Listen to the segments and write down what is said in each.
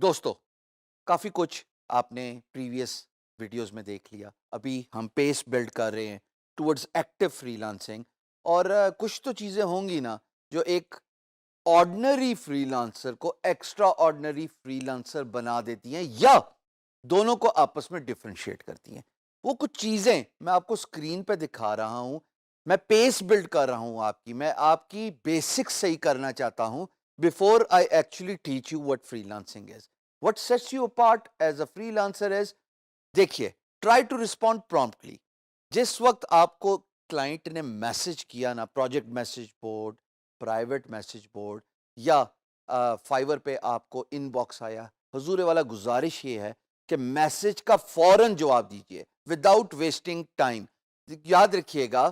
دوستو काफ़ी कुछ आपने प्रीवियस वीडियोस में देख लिया। अभी हम पेस बिल्ड कर रहे हैं टुवर्ड्स एक्टिव फ्रीलांसिंग और कुछ तो चीज़ें होंगी ना जो एक ऑर्डिनरी फ्रीलांसर को एक्स्ट्रा ऑर्डिनरी फ्रीलांसर बना देती हैं या दोनों को आपस में डिफरेंशिएट करती हैं। वो कुछ चीज़ें मैं आपको स्क्रीन पे दिखा रहा हूँ। मैं पेस बिल्ड कर रहा हूँ आपकी, मैं आपकी बेसिक्स सही करना चाहता हूँ before I actually teach you what freelancing is. What sets you apart as a freelancer is, देखिए, ट्राई टू रिस्पॉन्ड प्रॉम्प्टली। जिस वक्त आपको क्लाइंट ने मैसेज किया ना, project message board, private message board या फाइवर पे आपको इनबॉक्स आया, हुजूर वाला गुजारिश ये है कि मैसेज का फौरन जवाब दीजिए विदाउट वेस्टिंग टाइम। याद रखिएगा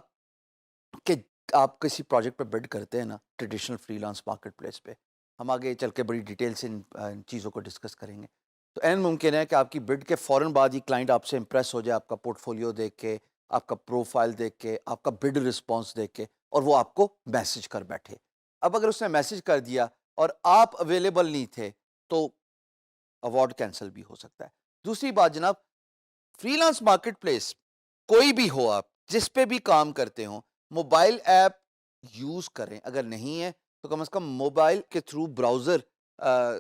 कि आप किसी प्रोजेक्ट पे बिड करते हैं ना ट्रेडिशनल फ्रीलांस मार्केट प्लेस पे, हम आगे चल के बड़ी डिटेल से इन चीज़ों को डिस्कस करेंगे। तो एन मुमकिन है कि आपकी बिड के फ़ौरन बाद ही क्लाइंट आपसे इम्प्रेस हो जाए, आपका पोर्टफोलियो देख के, आपका प्रोफाइल देख के, आपका बिड रिस्पॉन्स देख के, और वो आपको मैसेज कर बैठे। अब अगर उसने मैसेज कर दिया और आप अवेलेबल नहीं थे तो अवार्ड कैंसिल भी हो सकता है। दूसरी बात जनाब, फ्रीलांस मार्केट प्लेस कोई भी हो, आप जिस पे भी काम करते हो, मोबाइल ऐप यूज करें। अगर नहीं है तो कम से कम मोबाइल के थ्रू ब्राउजर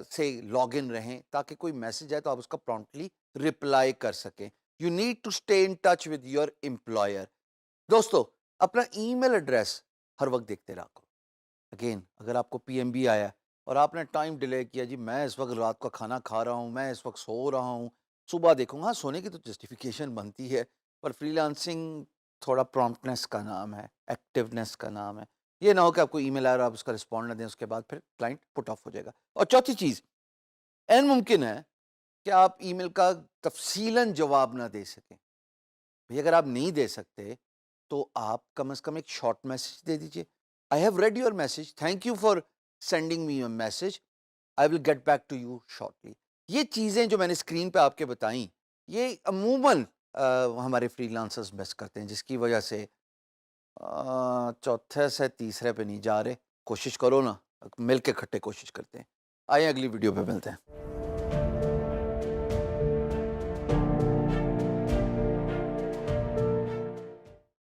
से लॉग इन रहें ताकि कोई मैसेज आए तो आप उसका प्रॉम्प्टली रिप्लाई कर सकें। You need to stay in touch with your employer. दोस्तों, अपना ईमेल एड्रेस हर वक्त देखते रहो। अगेन, अगर आपको पीएमबी आया और आपने टाइम डिले किया, जी मैं इस वक्त रात का खाना खा रहा हूँ, मैं इस वक्त सो रहा हूँ, सुबह देखूंगा, हाँ सोने की तो जस्टिफिकेशन बनती है, पर फ्रीलांसिंग थोड़ा प्रॉम्प्टनेस का नाम है, एक्टिवनेस का नाम है। ये ना हो कि आपको ईमेल आ रहा है, आप उसका रिस्पॉन्ड ना दें, उसके बाद फिर क्लाइंट पुट ऑफ हो जाएगा। और चौथी चीज़, एन मुमकिन है कि आप ईमेल का तफसीलन जवाब ना दे सकें। भई अगर आप नहीं दे सकते तो आप कम से कम एक शॉर्ट मैसेज दे दीजिए। I have read your message, thank you for sending me your message, I will get back to you shortly. ये चीज़ें जो मैंने स्क्रीन पे आपके बताई, ये अमूमन हमारे फ्रीलांसर्स मिस करते हैं, जिसकी वजह से चौथे से तीसरे पे नहीं जा रहे। कोशिश करो ना, मिल के इकट्ठे कोशिश करते हैं। आइए अगली वीडियो पे मिलते हैं।